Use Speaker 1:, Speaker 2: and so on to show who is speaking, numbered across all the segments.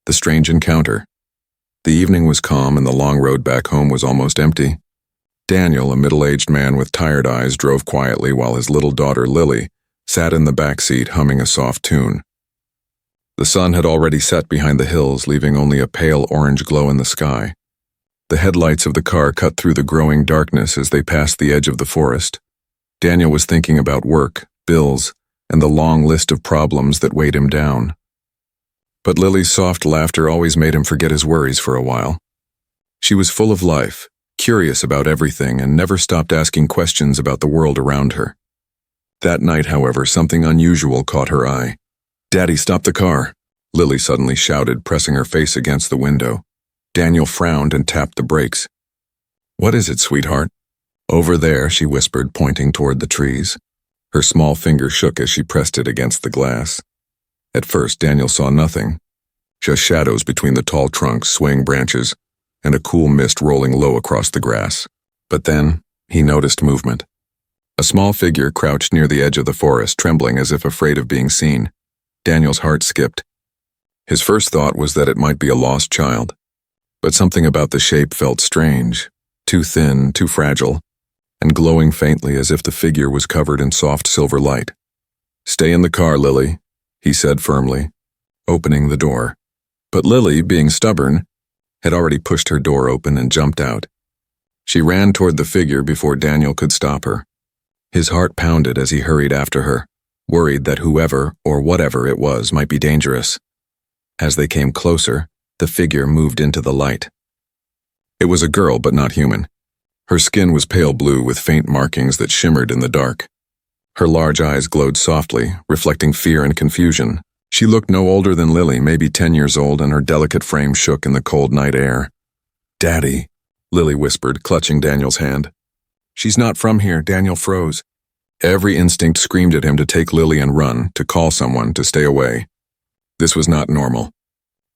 Speaker 1: The strange encounter. The evening was calm and the long road back home was almost empty. Daniel, a middle-aged man with tired eyes, drove quietly while his little daughter Lily sat in the back seat humming a soft tune. The sun had already set behind the hills, leaving only a pale orange glow in the sky. The headlights of the car cut through the growing darkness as they passed the edge of the forest. Daniel was thinking about work, bills, and the long list of problems that weighed him down. But Lily's soft laughter always made him forget his worries for a while. She was full of life, curious about everything, and never stopped asking questions about the world around her. That night, however, something unusual caught her eye. "Daddy, stop the car!" Lily suddenly shouted, pressing her face against the window. Daniel frowned and tapped the brakes. "What is it, sweetheart?" "Over there," she whispered, pointing toward the trees. Her small finger shook as she pressed it against the glass. At first, Daniel saw nothing, just shadows between the tall trunks, swaying branches, and a cool mist rolling low across the grass. But then, he noticed movement. A small figure crouched near the edge of the forest, trembling as if afraid of being seen. Daniel's heart skipped. His first thought was that it might be a lost child, but something about the shape felt strange, too thin, too fragile, and glowing faintly as if the figure was covered in soft silver light. "Stay in the car, Lily," he said firmly, opening the door. But Lily, being stubborn, had already pushed her door open and jumped out. She ran toward the figure before Daniel could stop her. His heart pounded as he hurried after her, worried that whoever or whatever it was might be dangerous. As they came closer, the figure moved into the light. It was a girl, but not human. Her skin was pale blue with faint markings that shimmered in the dark. Her large eyes glowed softly, reflecting fear and confusion. She looked no older than Lily, maybe 10 years old, and her delicate frame shook in the cold night air. "Daddy," Lily whispered, clutching Daniel's hand. "She's not from here." Daniel froze. Every instinct screamed at him to take Lily and run, to call someone, to stay away. This was not normal.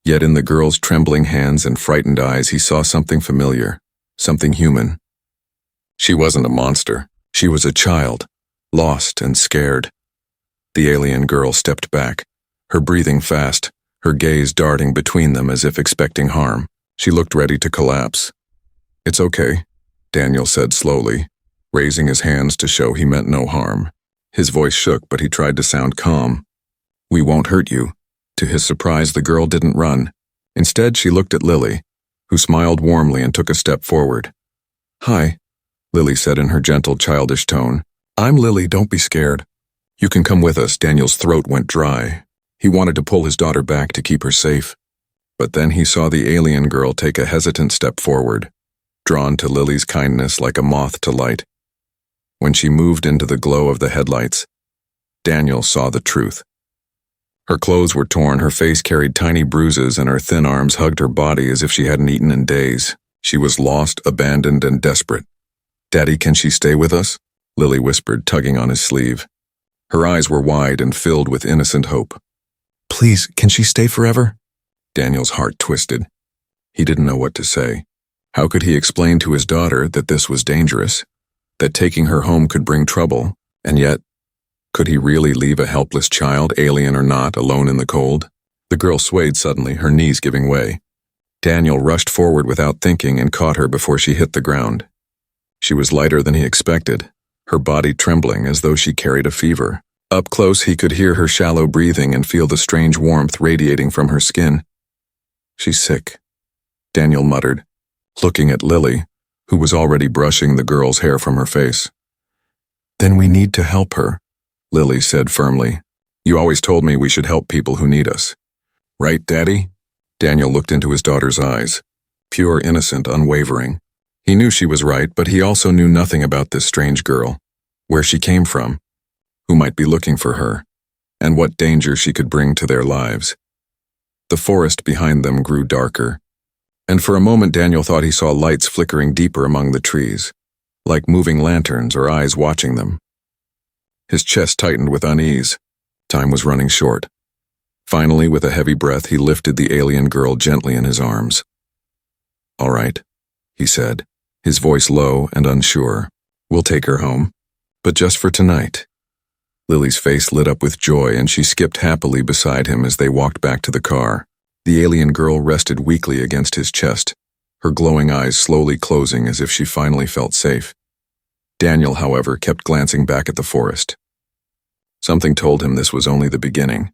Speaker 1: Yet in the girl's trembling hands and frightened eyes, he saw something familiar, something human. She wasn't a monster. She was a child, lost and scared. The alien girl stepped back, her breathing fast, her gaze darting between them as if expecting harm. She looked ready to collapse. "It's okay," Daniel said slowly, raising his hands to show he meant no harm. His voice shook, but he tried to sound calm. "We won't hurt you." To his surprise, the girl didn't run. Instead, she looked at Lily, who smiled warmly and took a step forward. "Hi," Lily said in her gentle, childish tone. "I'm Lily, don't be scared. You can come with us." Daniel's throat went dry. He wanted to pull his daughter back to keep her safe. But then he saw the alien girl take a hesitant step forward, drawn to Lily's kindness like a moth to light. When she moved into the glow of the headlights, Daniel saw the truth. Her clothes were torn, her face carried tiny bruises, and her thin arms hugged her body as if she hadn't eaten in days. She was lost, abandoned, and desperate. "Daddy, can she stay with us?" Lily whispered, tugging on his sleeve. Her eyes were wide and filled with innocent hope. "Please, can she stay forever?" Daniel's heart twisted. He didn't know what to say. How could he explain to his daughter that this was dangerous, that taking her home could bring trouble, and yet, could he really leave a helpless child, alien or not, alone in the cold? The girl swayed suddenly, her knees giving way. Daniel rushed forward without thinking and caught her before she hit the ground. She was lighter than he expected, her body trembling as though she carried a fever. Up close, he could hear her shallow breathing and feel the strange warmth radiating from her skin. "She's sick," Daniel muttered, looking at Lily, who was already brushing the girl's hair from her face. "Then we need to help her," Lily said firmly. "You always told me we should help people who need us. Right, Daddy?" Daniel looked into his daughter's eyes, pure, innocent, unwavering. He knew she was right, but he also knew nothing about this strange girl, where she came from, who might be looking for her, and what danger she could bring to their lives. The forest behind them grew darker, and for a moment Daniel thought he saw lights flickering deeper among the trees, like moving lanterns or eyes watching them. His chest tightened with unease. Time was running short. Finally, with a heavy breath, he lifted the alien girl gently in his arms. "All right," he said, his voice low and unsure. "We'll take her home, but just for tonight." Lily's face lit up with joy, and she skipped happily beside him as they walked back to the car. The alien girl rested weakly against his chest, her glowing eyes slowly closing as if she finally felt safe. Daniel, however, kept glancing back at the forest. Something told him this was only the beginning.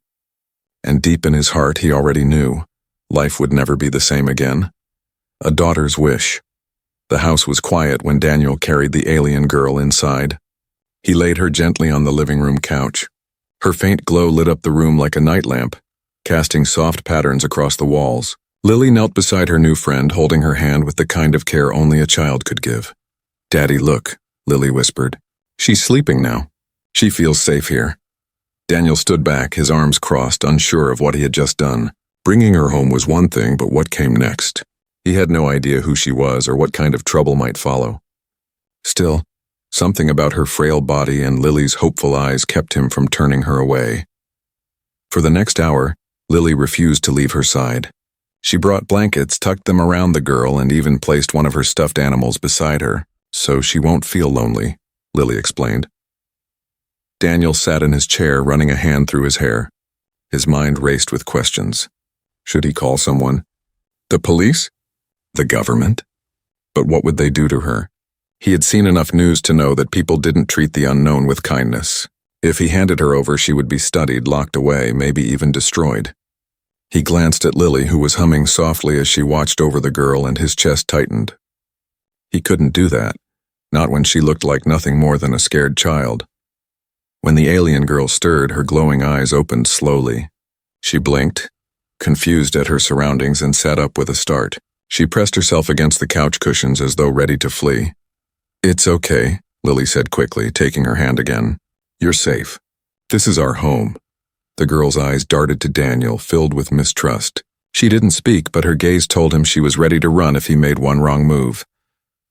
Speaker 1: And deep in his heart he already knew life would never be the same again. A daughter's wish. The house was quiet when Daniel carried the alien girl inside. He laid her gently on the living room couch. Her faint glow lit up the room like a night lamp, casting soft patterns across the walls. Lily knelt beside her new friend, holding her hand with the kind of care only a child could give. "Daddy, look," Lily whispered. "She's sleeping now. She feels safe here." Daniel stood back, his arms crossed, unsure of what he had just done. Bringing her home was one thing, but what came next? He had no idea who she was or what kind of trouble might follow. Still, something about her frail body and Lily's hopeful eyes kept him from turning her away. For the next hour, Lily refused to leave her side. She brought blankets, tucked them around the girl, and even placed one of her stuffed animals beside her. "So she won't feel lonely," Lily explained. Daniel sat in his chair, running a hand through his hair. His mind raced with questions. Should he call someone? The police? The government? But what would they do to her? He had seen enough news to know that people didn't treat the unknown with kindness. If he handed her over, she would be studied, locked away, maybe even destroyed. He glanced at Lily, who was humming softly as she watched over the girl, and his chest tightened. He couldn't do that, not when she looked like nothing more than a scared child. When the alien girl stirred, her glowing eyes opened slowly. She blinked, confused at her surroundings, and sat up with a start. She pressed herself against the couch cushions as though ready to flee. "It's okay," Lily said quickly, taking her hand again. "You're safe. This is our home." The girl's eyes darted to Daniel, filled with mistrust. She didn't speak, but her gaze told him she was ready to run if he made one wrong move.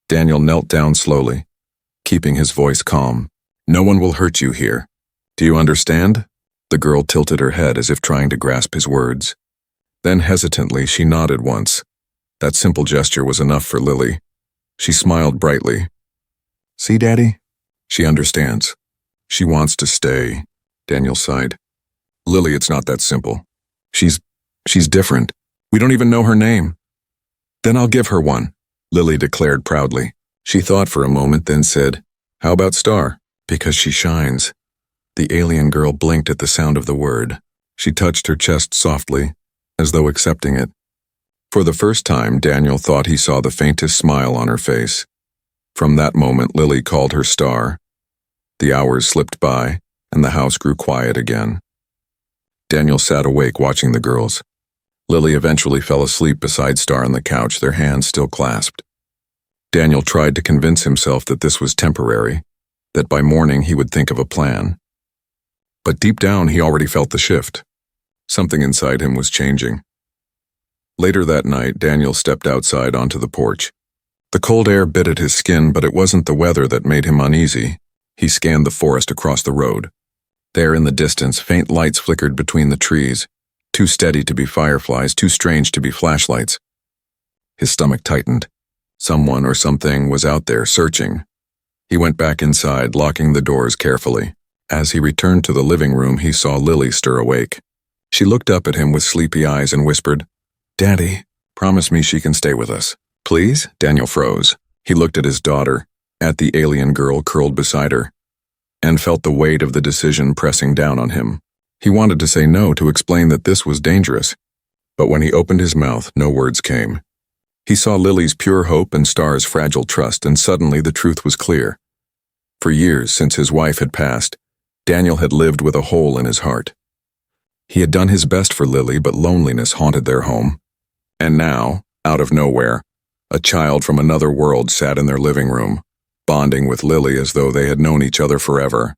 Speaker 1: Daniel knelt down slowly, keeping his voice calm. "No one will hurt you here. Do you understand?" The girl tilted her head as if trying to grasp his words. Then hesitantly, she nodded once. That simple gesture was enough for Lily. She smiled brightly. "See, Daddy? She understands. She wants to stay," Daniel sighed. "Lily, it's not that simple. She's different. We don't even know her name." "Then I'll give her one," Lily declared proudly. She thought for a moment, then said, "How about Star? Because she shines." The alien girl blinked at the sound of the word. She touched her chest softly, as though accepting it. For the first time, Daniel thought he saw the faintest smile on her face. From that moment, Lily called her Star. The hours slipped by, and the house grew quiet again. Daniel sat awake watching the girls. Lily eventually fell asleep beside Star on the couch, their hands still clasped. Daniel tried to convince himself that this was temporary, that by morning he would think of a plan. But deep down he already felt the shift. Something inside him was changing. Later that night, Daniel stepped outside onto the porch. The cold air bit at his skin, but it wasn't the weather that made him uneasy. He scanned the forest across the road. There in the distance, faint lights flickered between the trees, too steady to be fireflies, too strange to be flashlights. His stomach tightened. Someone or something was out there searching. He went back inside, locking the doors carefully. As he returned to the living room, he saw Lily stir awake. She looked up at him with sleepy eyes and whispered, "Daddy, promise me she can stay with us." "Please?" Daniel froze. He looked at his daughter, at the alien girl curled beside her, and felt the weight of the decision pressing down on him. He wanted to say no, to explain that this was dangerous, but when he opened his mouth, no words came. He saw Lily's pure hope and Star's fragile trust, and suddenly the truth was clear. For years, since his wife had passed, Daniel had lived with a hole in his heart. He had done his best for Lily, but loneliness haunted their home. And now, out of nowhere, a child from another world sat in their living room, bonding with Lily as though they had known each other forever.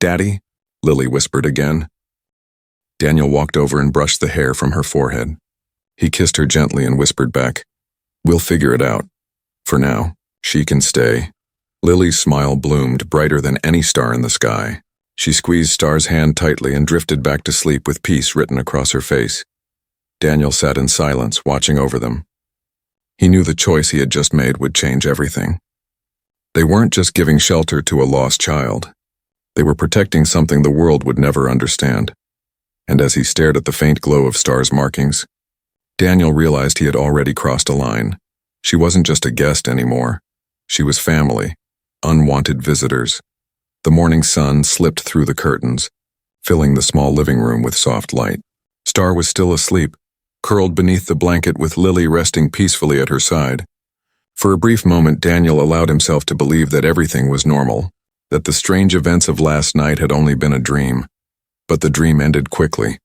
Speaker 1: "Daddy?" Lily whispered again. Daniel walked over and brushed the hair from her forehead. He kissed her gently and whispered back, "We'll figure it out. For now, she can stay." Lily's smile bloomed, brighter than any star in the sky. She squeezed Star's hand tightly and drifted back to sleep with peace written across her face. Daniel sat in silence, watching over them. He knew the choice he had just made would change everything. They weren't just giving shelter to a lost child. They were protecting something the world would never understand. And as he stared at the faint glow of Star's markings, Daniel realized he had already crossed a line. She wasn't just a guest anymore. She was family, unwanted visitors. The morning sun slipped through the curtains, filling the small living room with soft light. Star was still asleep, curled beneath the blanket with Lily resting peacefully at her side. For a brief moment, Daniel allowed himself to believe that everything was normal, that the strange events of last night had only been a dream. But the dream ended quickly.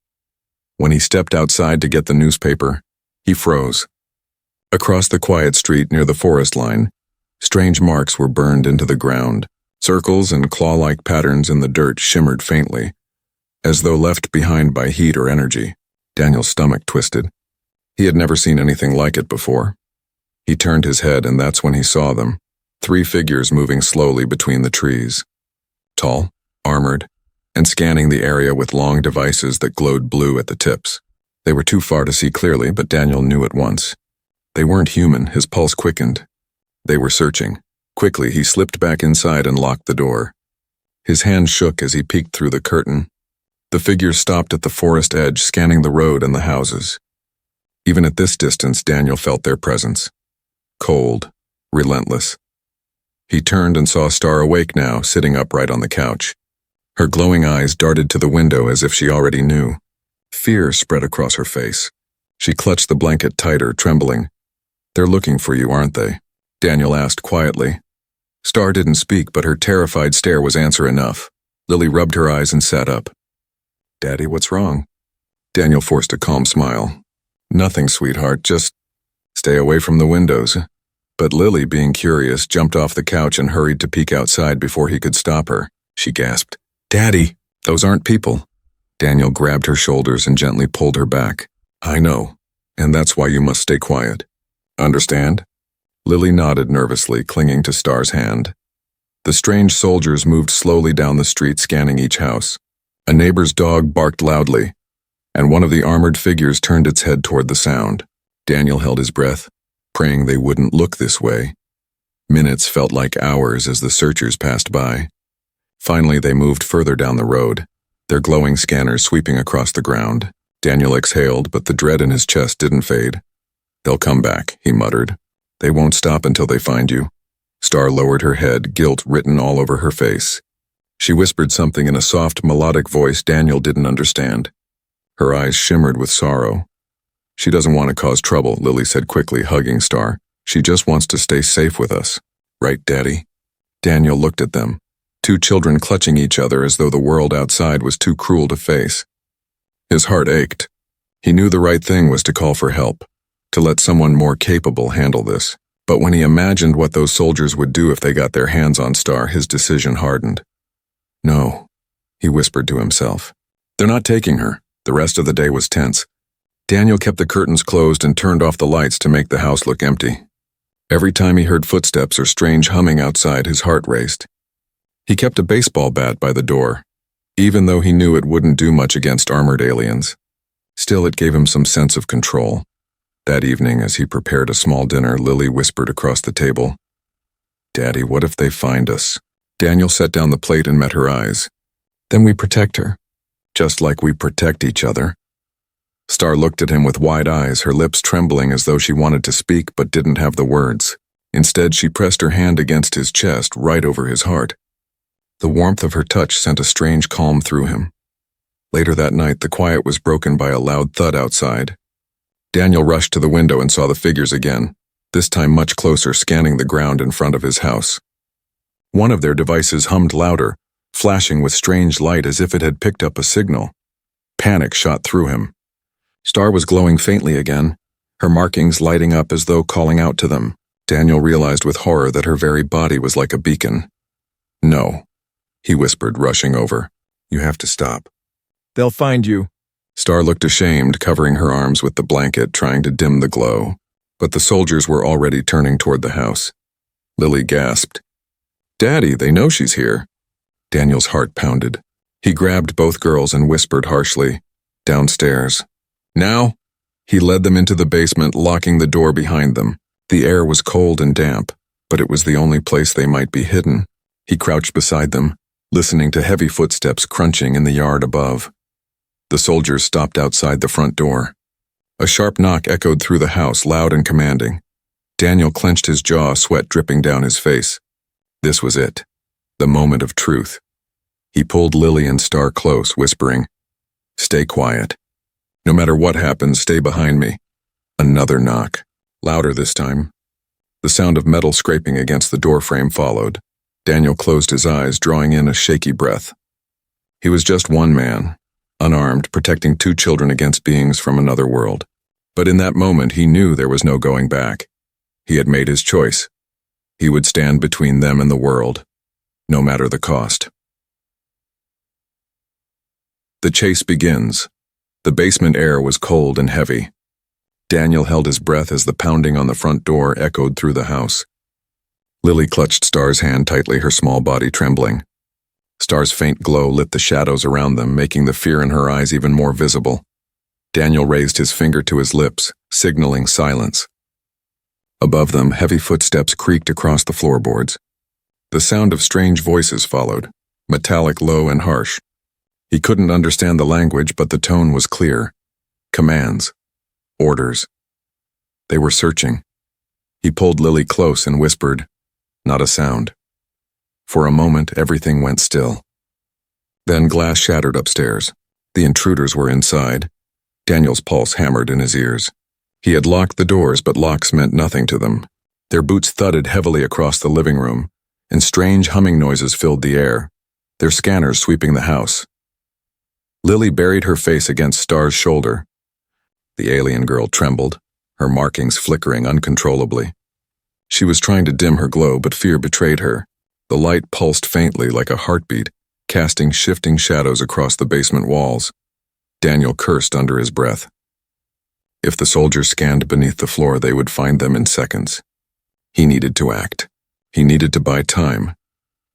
Speaker 1: When he stepped outside to get the newspaper, he froze. Across the quiet street near the forest line, strange marks were burned into the ground. Circles and claw-like patterns in the dirt shimmered faintly, as though left behind by heat or energy. Daniel's stomach twisted. He had never seen anything like it before. He turned his head, and that's when he saw them. 3 figures moving slowly between the trees. Tall, armored, and scanning the area with long devices that glowed blue at the tips. They were too far to see clearly, but Daniel knew at once. They weren't human. His pulse quickened. They were searching. Quickly, he slipped back inside and locked the door. His hand shook as he peeked through the curtain. The figures stopped at the forest edge, scanning the road and the houses. Even at this distance, Daniel felt their presence. Cold, relentless. He turned and saw Star awake now, sitting upright on the couch. Her glowing eyes darted to the window as if she already knew. Fear spread across her face. She clutched the blanket tighter, trembling. "They're looking for you, aren't they?" Daniel asked quietly. Star didn't speak, but her terrified stare was answer enough. Lily rubbed her eyes and sat up. "Daddy, what's wrong?" Daniel forced a calm smile. "Nothing, sweetheart, just stay away from the windows." But Lily, being curious, jumped off the couch and hurried to peek outside before he could stop her. She gasped, "Daddy, those aren't people." Daniel grabbed her shoulders and gently pulled her back. "I know, and that's why you must stay quiet. Understand?" Lily nodded nervously, clinging to Star's hand. The strange soldiers moved slowly down the street, scanning each house. A neighbor's dog barked loudly, and one of the armored figures turned its head toward the sound. Daniel held his breath, praying they wouldn't look this way. Minutes felt like hours as the searchers passed by. Finally, they moved further down the road, their glowing scanners sweeping across the ground. Daniel exhaled, but the dread in his chest didn't fade. "They'll come back," he muttered. "They won't stop until they find you." Star lowered her head, guilt written all over her face. She whispered something in a soft, melodic voice Daniel didn't understand. Her eyes shimmered with sorrow. "She doesn't want to cause trouble," Lily said quickly, hugging Star. "She just wants to stay safe with us. Right, Daddy?" Daniel looked at them, 2 children clutching each other as though the world outside was too cruel to face. His heart ached. He knew the right thing was to call for help, to let someone more capable handle this. But when he imagined what those soldiers would do if they got their hands on Star, his decision hardened. "No," he whispered to himself. "They're not taking her." The rest of the day was tense. Daniel kept the curtains closed and turned off the lights to make the house look empty. Every time he heard footsteps or strange humming outside, his heart raced. He kept a baseball bat by the door, even though he knew it wouldn't do much against armored aliens. Still, it gave him some sense of control. That evening, as he prepared a small dinner, Lily whispered across the table, "Daddy, what if they find us?" Daniel set down the plate and met her eyes. "Then we protect her, just like we protect each other." Star looked at him with wide eyes, her lips trembling as though she wanted to speak but didn't have the words. Instead, she pressed her hand against his chest, right over his heart. The warmth of her touch sent a strange calm through him. Later that night, the quiet was broken by a loud thud outside. Daniel rushed to the window and saw the figures again, this time much closer, scanning the ground in front of his house. One of their devices hummed louder, flashing with strange light as if it had picked up a signal. Panic shot through him. Star was glowing faintly again, her markings lighting up as though calling out to them. Daniel realized with horror that her very body was like a beacon. "No," he whispered, rushing over. "You have to stop. They'll find you." Star looked ashamed, covering her arms with the blanket, trying to dim the glow. But the soldiers were already turning toward the house. Lily gasped. "Daddy, they know she's here." Daniel's heart pounded. He grabbed both girls and whispered harshly, "Downstairs." "Now?" He led them into the basement, locking the door behind them. The air was cold and damp, but it was the only place they might be hidden. He crouched beside them, listening to heavy footsteps crunching in the yard above. The soldiers stopped outside the front door. A sharp knock echoed through the house, loud and commanding. Daniel clenched his jaw, sweat dripping down his face. This was it. The moment of truth. He pulled Lily and Star close, whispering, "Stay quiet. No matter what happens, stay behind me." Another knock. Louder this time. The sound of metal scraping against the doorframe followed. Daniel closed his eyes, drawing in a shaky breath. He was just one man, unarmed, protecting two children against beings from another world. But in that moment, he knew there was no going back. He had made his choice. He would stand between them and the world, no matter the cost. The chase begins. The basement air was cold and heavy. Daniel held his breath as the pounding on the front door echoed through the house. Lily clutched Star's hand tightly, her small body trembling. Star's faint glow lit the shadows around them, making the fear in her eyes even more visible. Daniel raised his finger to his lips, signaling silence. Above them, heavy footsteps creaked across the floorboards. The sound of strange voices followed, metallic, low, and harsh. He couldn't understand the language, but the tone was clear. Commands. Orders. They were searching. He pulled Lily close and whispered, "Not a sound." For a moment, everything went still. Then glass shattered upstairs. The intruders were inside. Daniel's pulse hammered in his ears. He had locked the doors, but locks meant nothing to them. Their boots thudded heavily across the living room, and strange humming noises filled the air, their scanners sweeping the house. Lily buried her face against Star's shoulder. The alien girl trembled, her markings flickering uncontrollably. She was trying to dim her glow, but fear betrayed her. The light pulsed faintly like a heartbeat, casting shifting shadows across the basement walls. Daniel cursed under his breath. If the soldiers scanned beneath the floor, they would find them in seconds. He needed to act. He needed to buy time.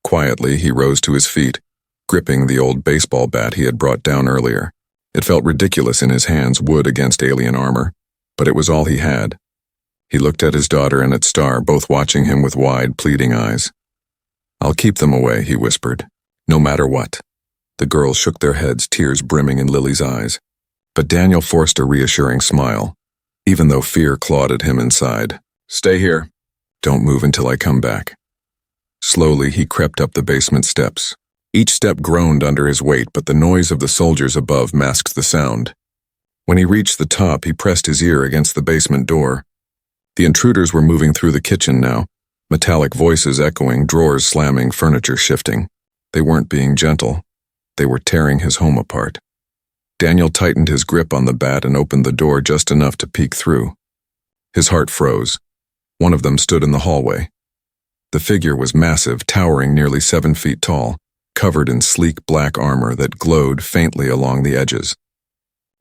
Speaker 1: Quietly, he rose to his feet, gripping the old baseball bat he had brought down earlier. It felt ridiculous in his hands, wood against alien armor, but it was all he had. He looked at his daughter and at Star, both watching him with wide, pleading eyes. "I'll keep them away," he whispered, "no matter what." The girls shook their heads, tears brimming in Lily's eyes. But Daniel forced a reassuring smile, even though fear clawed at him inside. "Stay here. Don't move until I come back." Slowly, he crept up the basement steps. Each step groaned under his weight, but the noise of the soldiers above masked the sound. When he reached the top, he pressed his ear against the basement door. The intruders were moving through the kitchen now, metallic voices echoing, drawers slamming, furniture shifting. They weren't being gentle. They were tearing his home apart. Daniel tightened his grip on the bat and opened the door just enough to peek through. His heart froze. One of them stood in the hallway. The figure was massive, towering nearly 7 feet tall, covered in sleek black armor that glowed faintly along the edges.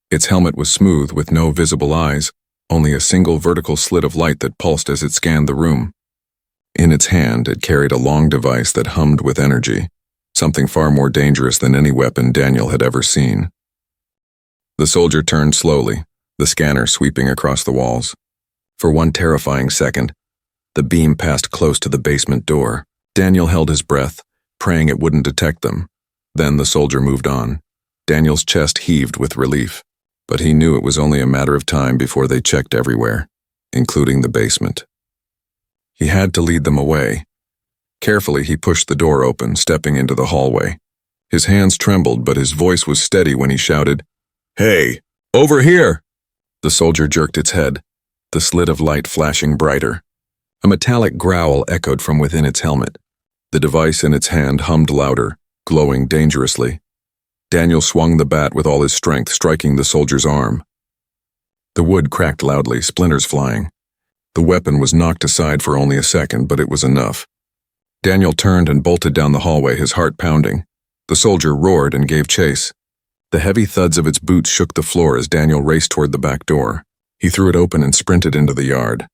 Speaker 1: Its helmet was smooth with no visible eyes, only a single vertical slit of light that pulsed as it scanned the room. In its hand, it carried a long device that hummed with energy, something far more dangerous than any weapon Daniel had ever seen. The soldier turned slowly, the scanner sweeping across the walls. For one terrifying second, the beam passed close to the basement door. Daniel held his breath, praying it wouldn't detect them. Then the soldier moved on. Daniel's chest heaved with relief, but he knew it was only a matter of time before they checked everywhere, including the basement. He had to lead them away. Carefully, he pushed the door open, stepping into the hallway. His hands trembled, but his voice was steady when he shouted, "Hey, over here!" The soldier jerked its head, the slit of light flashing brighter. A metallic growl echoed from within its helmet. The device in its hand hummed louder, glowing dangerously. Daniel swung the bat with all his strength, striking the soldier's arm. The wood cracked loudly, splinters flying. The weapon was knocked aside for only a second, but it was enough. Daniel turned and bolted down the hallway, his heart pounding. The soldier roared and gave chase. The heavy thuds of its boots shook the floor as Daniel raced toward the back door. He threw it open and sprinted into the yard.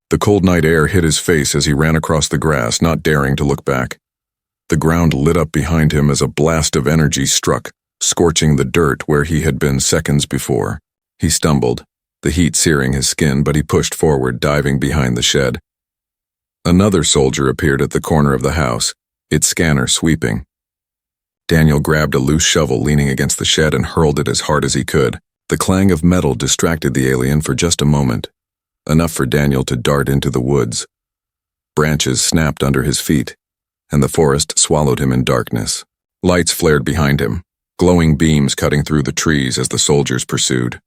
Speaker 1: The cold night air hit his face as he ran across the grass, not daring to look back. The ground lit up behind him as a blast of energy struck, scorching the dirt where he had been seconds before. He stumbled, the heat searing his skin, but he pushed forward, diving behind the shed. Another soldier appeared at the corner of the house, its scanner sweeping. Daniel grabbed a loose shovel leaning against the shed and hurled it as hard as he could. The clang of metal distracted the alien for just a moment, enough for Daniel to dart into the woods. Branches snapped under his feet, and the forest swallowed him in darkness. Lights flared behind him, glowing beams cutting through the trees as the soldiers pursued.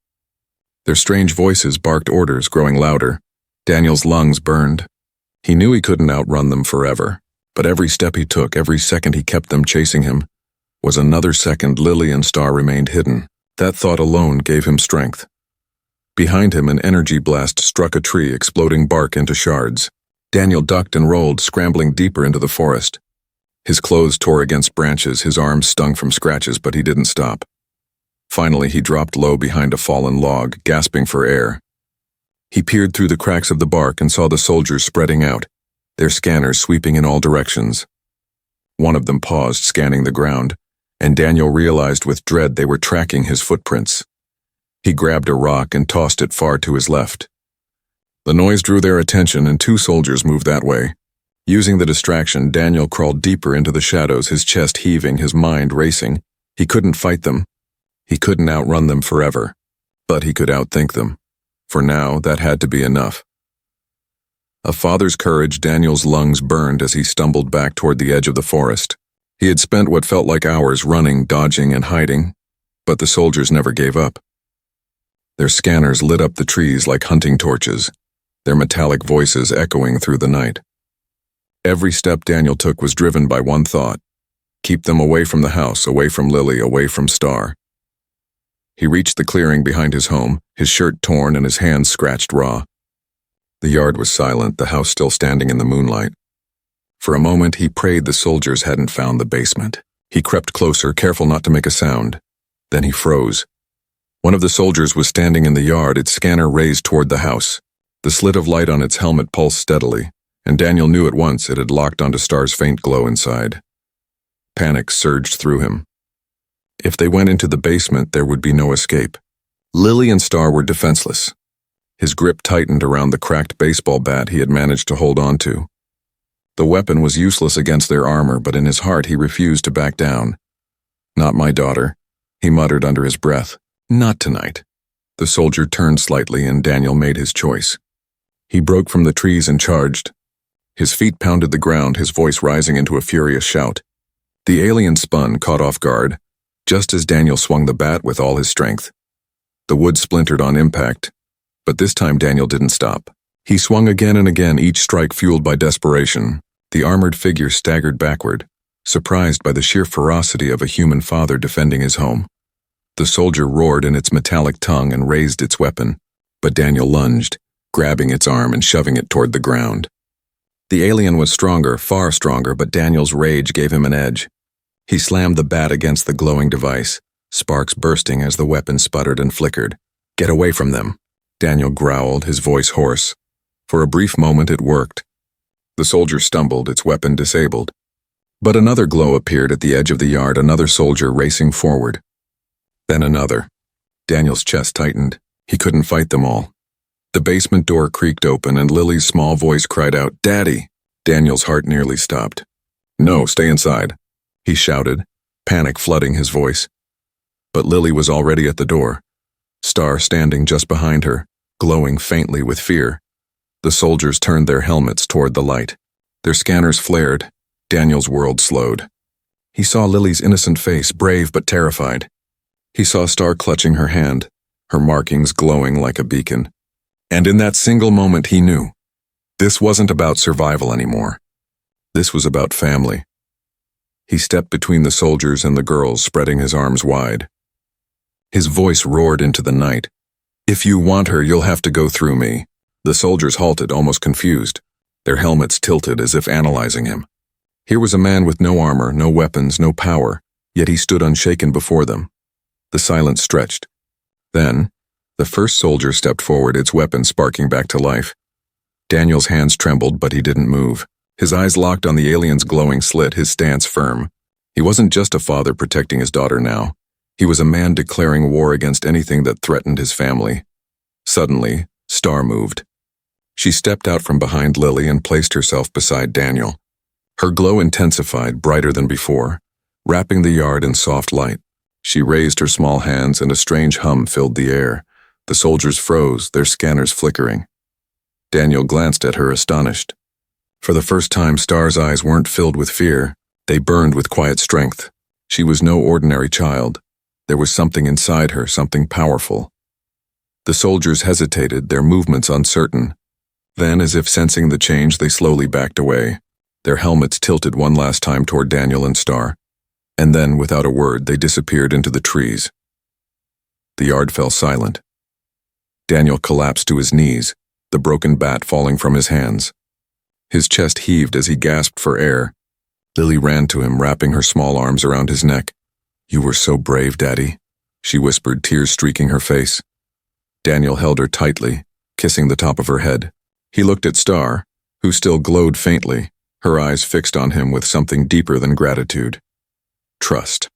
Speaker 1: Their strange voices barked orders, growing louder. Daniel's lungs burned. He knew he couldn't outrun them forever, but every step he took, every second he kept them chasing him, was another second Lily and Star remained hidden. That thought alone gave him strength. Behind him, an energy blast struck a tree, exploding bark into shards. Daniel ducked and rolled, scrambling deeper into the forest. His clothes tore against branches, his arms stung from scratches, but he didn't stop. Finally, he dropped low behind a fallen log, gasping for air. He peered through the cracks of the bark and saw the soldiers spreading out, their scanners sweeping in all directions. One of them paused, scanning the ground, and Daniel realized with dread they were tracking his footprints. He grabbed a rock and tossed it far to his left. The noise drew their attention, and 2 soldiers moved that way. Using the distraction, Daniel crawled deeper into the shadows, his chest heaving, his mind racing. He couldn't fight them. He couldn't outrun them forever, but he could outthink them. For now, that had to be enough. A father's courage, Daniel's lungs burned as he stumbled back toward the edge of the forest. He had spent what felt like hours running, dodging, and hiding, but the soldiers never gave up. Their scanners lit up the trees like hunting torches, their metallic voices echoing through the night. Every step Daniel took was driven by one thought: keep them away from the house, away from Lily, away from Star. He reached the clearing behind his home, his shirt torn and his hands scratched raw. The yard was silent, the house still standing in the moonlight. For a moment, he prayed the soldiers hadn't found the basement. He crept closer, careful not to make a sound. Then he froze. One of the soldiers was standing in the yard, its scanner raised toward the house. The slit of light on its helmet pulsed steadily, and Daniel knew at once it had locked onto Star's faint glow inside. Panic surged through him. If they went into the basement, there would be no escape. Lily and Star were defenseless. His grip tightened around the cracked baseball bat he had managed to hold on to. The weapon was useless against their armor, but in his heart he refused to back down. "Not my daughter," he muttered under his breath. "Not tonight." The soldier turned slightly, and Daniel made his choice. He broke from the trees and charged. His feet pounded the ground, his voice rising into a furious shout. The alien spun, caught off guard, just as Daniel swung the bat with all his strength. The wood splintered on impact, but this time Daniel didn't stop. He swung again and again, each strike fueled by desperation. The armored figure staggered backward, surprised by the sheer ferocity of a human father defending his home. The soldier roared in its metallic tongue and raised its weapon, but Daniel lunged, grabbing its arm and shoving it toward the ground. The alien was stronger, far stronger, but Daniel's rage gave him an edge. He slammed the bat against the glowing device, sparks bursting as the weapon sputtered and flickered. "Get away from them," Daniel growled, his voice hoarse. For a brief moment it worked. The soldier stumbled, its weapon disabled. But another glow appeared at the edge of the yard, another soldier racing forward. Then another. Daniel's chest tightened. He couldn't fight them all. The basement door creaked open, and Lily's small voice cried out, "Daddy!" Daniel's heart nearly stopped. "No, stay inside," he shouted, panic flooding his voice. But Lily was already at the door, Star standing just behind her, glowing faintly with fear. The soldiers turned their helmets toward the light. Their scanners flared. Daniel's world slowed. He saw Lily's innocent face, brave but terrified. He saw Star clutching her hand, her markings glowing like a beacon. And in that single moment he knew. This wasn't about survival anymore. This was about family. He stepped between the soldiers and the girls, spreading his arms wide. His voice roared into the night. "If you want her, you'll have to go through me." The soldiers halted, almost confused, their helmets tilted as if analyzing him. Here was a man with no armor, no weapons, no power, yet he stood unshaken before them. The silence stretched. Then, the first soldier stepped forward, its weapon sparking back to life. Daniel's hands trembled, but he didn't move. His eyes locked on the alien's glowing slit, his stance firm. He wasn't just a father protecting his daughter now. He was a man declaring war against anything that threatened his family. Suddenly, Star moved. She stepped out from behind Lily and placed herself beside Daniel. Her glow intensified, brighter than before, wrapping the yard in soft light. She raised her small hands and a strange hum filled the air. The soldiers froze, their scanners flickering. Daniel glanced at her astonished. For the first time, Star's eyes weren't filled with fear. They burned with quiet strength. She was no ordinary child. There was something inside her, something powerful. The soldiers hesitated, their movements uncertain. Then, as if sensing the change, they slowly backed away. Their helmets tilted one last time toward Daniel and Star. And then, without a word, they disappeared into the trees. The yard fell silent. Daniel collapsed to his knees, the broken bat falling from his hands. His chest heaved as he gasped for air. Lily ran to him, wrapping her small arms around his neck. "You were so brave, Daddy," she whispered, tears streaking her face. Daniel held her tightly, kissing the top of her head. He looked at Star, who still glowed faintly, her eyes fixed on him with something deeper than gratitude. Trust.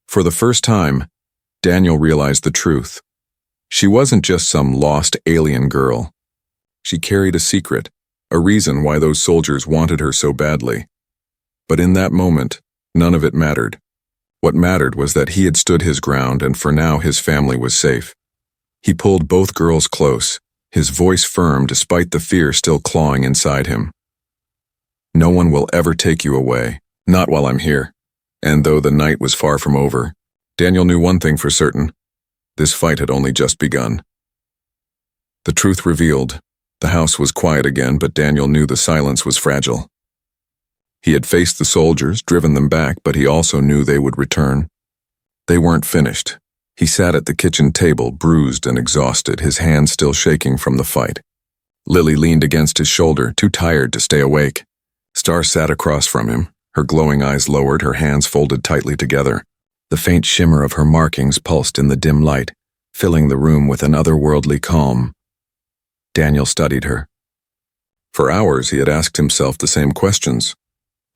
Speaker 1: For the first time, Daniel realized the truth. She wasn't just some lost alien girl. She carried a secret, a reason why those soldiers wanted her so badly. But in that moment, none of it mattered. What mattered was that he had stood his ground, and for now his family was safe. He pulled both girls close, his voice firm despite the fear still clawing inside him. "No one will ever take you away, not while I'm here." And though the night was far from over, Daniel knew one thing for certain. This fight had only just begun. The truth revealed. The house was quiet again, but Daniel knew the silence was fragile. He had faced the soldiers, driven them back, but he also knew they would return. They weren't finished. He sat at the kitchen table, bruised and exhausted, his hands still shaking from the fight. Lily leaned against his shoulder, too tired to stay awake. Star sat across from him, her glowing eyes lowered, her hands folded tightly together. The faint shimmer of her markings pulsed in the dim light, filling the room with an otherworldly calm. Daniel studied her. For hours he had asked himself the same questions.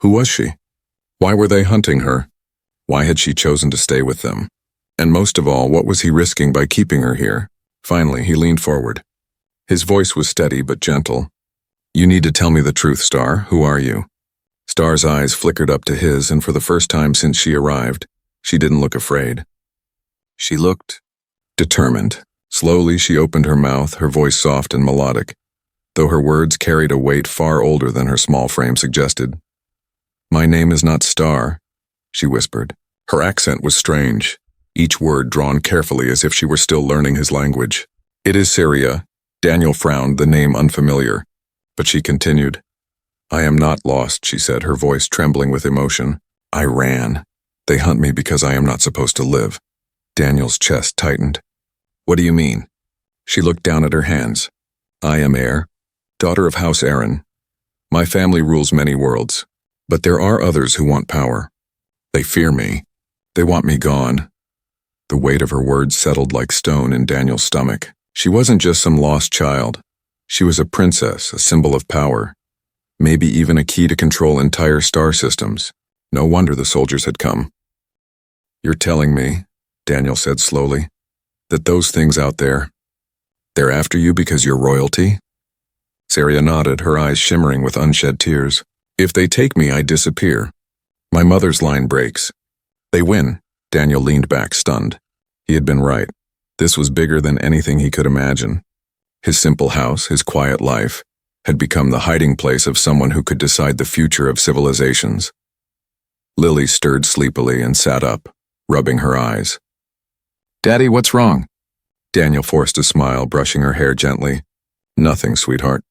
Speaker 1: Who was she? Why were they hunting her? Why had she chosen to stay with them? And most of all, what was he risking by keeping her here? Finally, he leaned forward. His voice was steady but gentle. "You need to tell me the truth, Star. Who are you?" Star's eyes flickered up to his, and for the first time since she arrived, she didn't look afraid. She looked determined. Slowly, she opened her mouth, her voice soft and melodic, though her words carried a weight far older than her small frame suggested. "My name is not Star," she whispered. Her accent was strange, each word drawn carefully as if she were still learning his language. "It is Syria." Daniel frowned, the name unfamiliar, but she continued. "I am not lost," she said, her voice trembling with emotion. "I ran. They hunt me because I am not supposed to live." Daniel's chest tightened. "What do you mean?" She looked down at her hands. "I am heir, daughter of House Aaron. My family rules many worlds, but there are others who want power. They fear me. They want me gone." The weight of her words settled like stone in Daniel's stomach. She wasn't just some lost child. She was a princess, a symbol of power. Maybe even a key to control entire star systems. No wonder the soldiers had come. "You're telling me," Daniel said slowly, "that those things out there, they're after you because you're royalty?" Syria nodded, her eyes shimmering with unshed tears. "If they take me, I disappear. My mother's line breaks. They win." Daniel leaned back, stunned. He had been right. This was bigger than anything he could imagine. His simple house, his quiet life, had become the hiding place of someone who could decide the future of civilizations. Lily stirred sleepily and sat up, rubbing her eyes. "Daddy, what's wrong?" Daniel forced a smile, brushing her hair gently. "Nothing, sweetheart.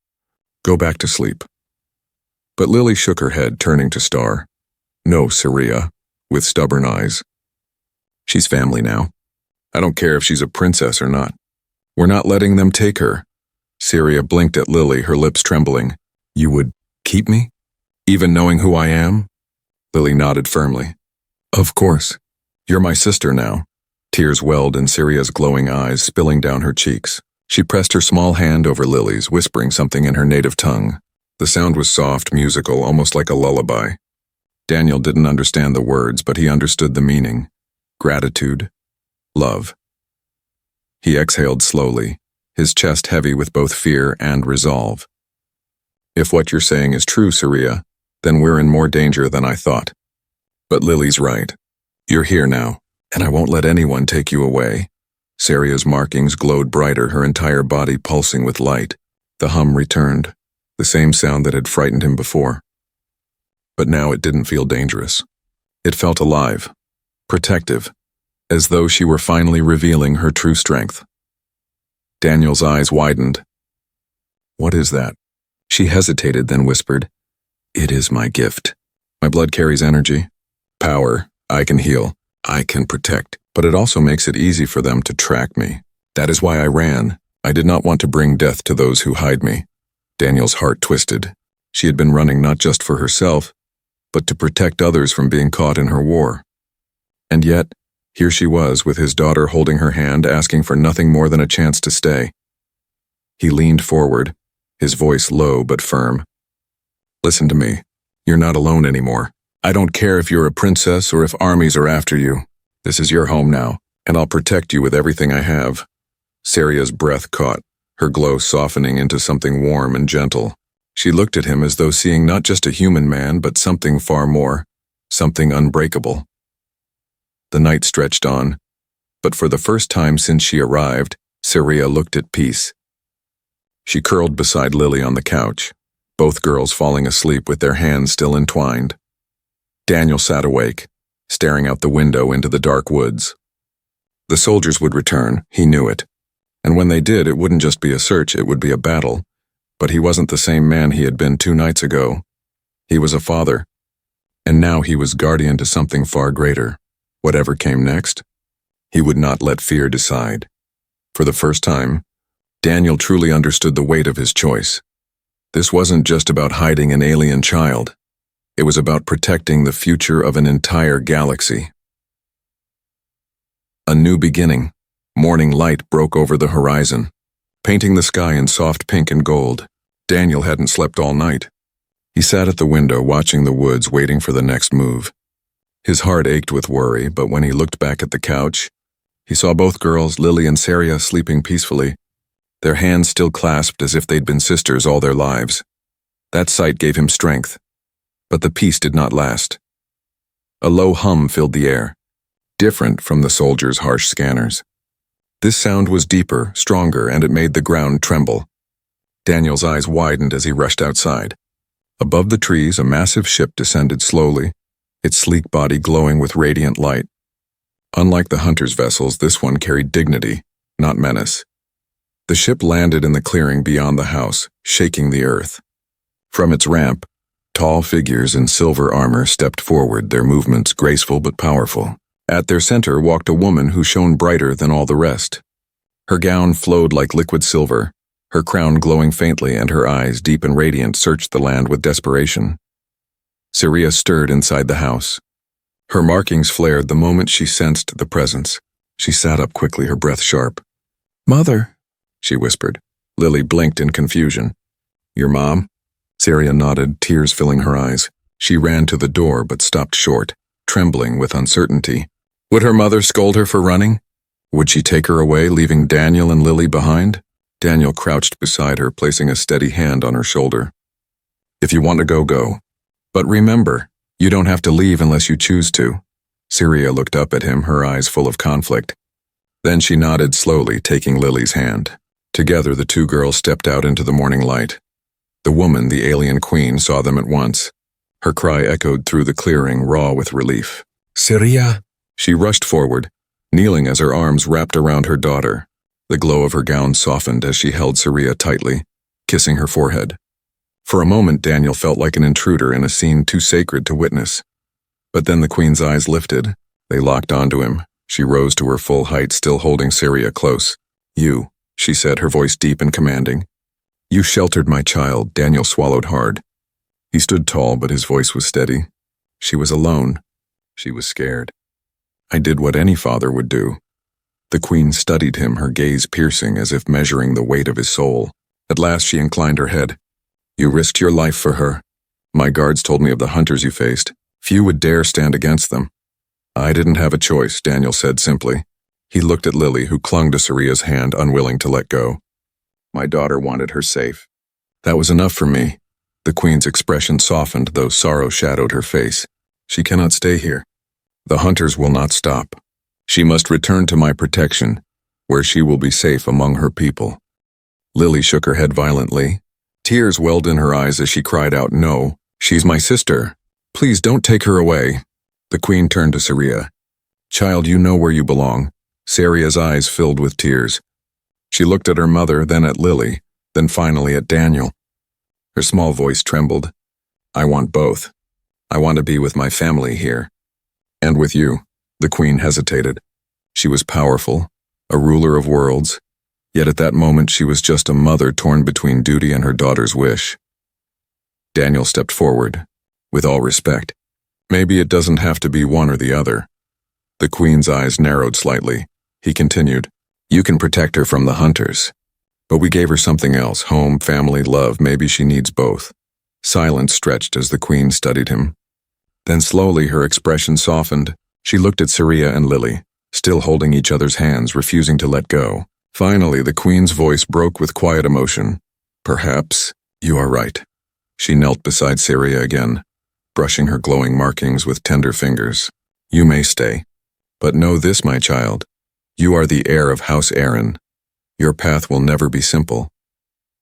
Speaker 1: Go back to sleep." But Lily shook her head, turning to Star. "No, Syria," with stubborn eyes. "She's family now. I don't care if she's a princess or not. We're not letting them take her." Syria blinked at Lily, her lips trembling. "You would keep me? Even knowing who I am?" Lily nodded firmly. "Of course. You're my sister now." Tears welled in Syria's glowing eyes, spilling down her cheeks. She pressed her small hand over Lily's, whispering something in her native tongue. The sound was soft, musical, almost like a lullaby. Daniel didn't understand the words, but he understood the meaning. Gratitude. Love. He exhaled slowly, his chest heavy with both fear and resolve. "If what you're saying is true, Syria, then we're in more danger than I thought. But Lily's right. You're here now, and I won't let anyone take you away. Saria's markings glowed brighter, her entire body pulsing with light. The hum returned, the same sound that had frightened him before. But now it didn't feel dangerous. It felt alive, protective, as though she were finally revealing her true strength. Daniel's eyes widened. What is that? She hesitated, then whispered, It is my gift. My blood carries energy, power. I can heal. I can protect. But it also makes it easy for them to track me. That is why I ran. I did not want to bring death to those who hide me. Daniel's heart twisted. She had been running not just for herself, but to protect others from being caught in her war. And yet, here she was with his daughter holding her hand, asking for nothing more than a chance to stay. He leaned forward, his voice low but firm. Listen to me. You're not alone anymore. I don't care if you're a princess or if armies are after you. This is your home now, and I'll protect you with everything I have. Saria's breath caught, her glow softening into something warm and gentle. She looked at him as though seeing not just a human man, but something far more, something unbreakable. The night stretched on, but for the first time since she arrived, Saria looked at peace. She curled beside Lily on the couch, both girls falling asleep with their hands still entwined. Daniel sat awake, staring out the window into the dark woods. The soldiers would return, he knew it. And when they did, it wouldn't just be a search, it would be a battle. But he wasn't the same man he had been 2 nights ago. He was a father. And now he was guardian to something far greater. Whatever came next, he would not let fear decide. For the first time, Daniel truly understood the weight of his choice. This wasn't just about hiding an alien child. It was about protecting the future of an entire galaxy. A new beginning. Morning light broke over the horizon, painting the sky in soft pink and gold. Daniel hadn't slept all night. He sat at the window watching the woods, waiting for the next move. His heart ached with worry, but when he looked back at the couch, he saw both girls, Lily and Saria, sleeping peacefully, their hands still clasped as if they'd been sisters all their lives. That sight gave him strength, but the peace did not last. A low hum filled the air, different from the soldiers' harsh scanners. This sound was deeper, stronger, and it made the ground tremble. Daniel's eyes widened as he rushed outside. Above the trees, a massive ship descended slowly, its sleek body glowing with radiant light. Unlike the hunters' vessels, this one carried dignity, not menace. The ship landed in the clearing beyond the house, shaking the earth. From its ramp, tall figures in silver armor stepped forward, their movements graceful but powerful. At their center walked a woman who shone brighter than all the rest. Her gown flowed like liquid silver, her crown glowing faintly, and her eyes, deep and radiant, searched the land with desperation. Saria stirred inside the house. Her markings flared the moment she sensed the presence. She sat up quickly, her breath sharp. "Mother," she whispered. Lily blinked in confusion. "Your mom?" Saria nodded, tears filling her eyes. She ran to the door but stopped short, trembling with uncertainty. Would her mother scold her for running? Would she take her away, leaving Daniel and Lily behind? Daniel crouched beside her, placing a steady hand on her shoulder. "If you want to go, go. But remember, you don't have to leave unless you choose to." Saria looked up at him, her eyes full of conflict. Then she nodded slowly, taking Lily's hand. Together, the 2 girls stepped out into the morning light. The woman, the alien queen, saw them at once. Her cry echoed through the clearing, raw with relief. "Saria!" She rushed forward, kneeling as her arms wrapped around her daughter. The glow of her gown softened as she held Saria tightly, kissing her forehead. For a moment, Daniel felt like an intruder in a scene too sacred to witness. But then the queen's eyes lifted. They locked onto him. She rose to her full height, still holding Saria close. "You," she said, her voice deep and commanding. "You sheltered my child." Daniel swallowed hard. He stood tall, but his voice was steady. She was alone. She was scared. "I did what any father would do." The queen studied him, her gaze piercing as if measuring the weight of his soul. At last she inclined her head. "You risked your life for her. My guards told me of the hunters you faced. Few would dare stand against them." "I didn't have a choice," Daniel said simply. He looked at Lily, who clung to Saria's hand, unwilling to let go. "My daughter wanted her safe. That was enough for me." The queen's expression softened, though sorrow shadowed her face. "She cannot stay here. The hunters will not stop. She must return to my protection, where she will be safe among her people. Lily shook her head violently. Tears welled in her eyes as she cried out, "No, she's my sister. Please don't take her away." The queen turned to Saria. "Child, you know where you belong." Saria's eyes filled with tears. She looked at her mother, then at Lily, then finally at Daniel. Her small voice trembled. "I want both. I want to be with my family here. And with you." The queen hesitated. She was powerful, a ruler of worlds, yet at that moment she was just a mother torn between duty and her daughter's wish. Daniel stepped forward. "With all respect, maybe it doesn't have to be one or the other." The queen's eyes narrowed slightly. He continued, "You can protect her from the hunters. But we gave her something else, home, family, love. Maybe she needs both." Silence stretched as the queen studied him. Then slowly her expression softened. She looked at Saria and Lily, still holding each other's hands, refusing to let go. Finally, the queen's voice broke with quiet emotion. "Perhaps you are right." She knelt beside Saria again, brushing her glowing markings with tender fingers. "You may stay. But know this, my child. You are the heir of House Aaron. Your path will never be simple."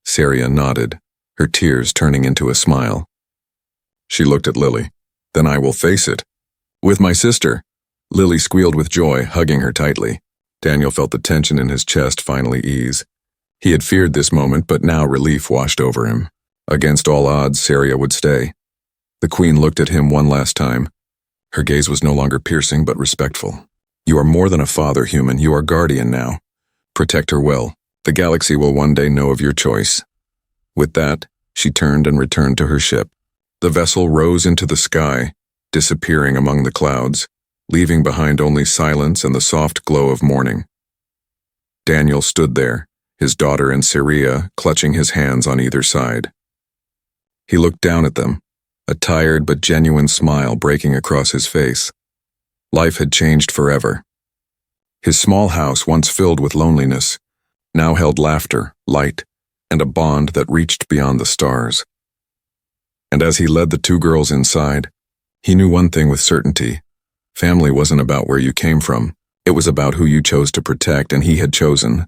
Speaker 1: Saria nodded, her tears turning into a smile. She looked at Lily. "Then I will face it. With my sister." Lily squealed with joy, hugging her tightly. Daniel felt the tension in his chest finally ease. He had feared this moment, but now relief washed over him. Against all odds, Saria would stay. The queen looked at him one last time. Her gaze was no longer piercing, but respectful. "You are more than a father, human. You are guardian now. Protect her well. The galaxy will one day know of your choice." With that, she turned and returned to her ship. The vessel rose into the sky, disappearing among the clouds, leaving behind only silence and the soft glow of morning. Daniel stood there, his daughter and Saria clutching his hands on either side. He looked down at them, a tired but genuine smile breaking across his face. Life had changed forever. His small house, once filled with loneliness, now held laughter, light, and a bond that reached beyond the stars. And as he led the two girls inside, he knew one thing with certainty. Family wasn't about where you came from. It was about who you chose to protect, and he had chosen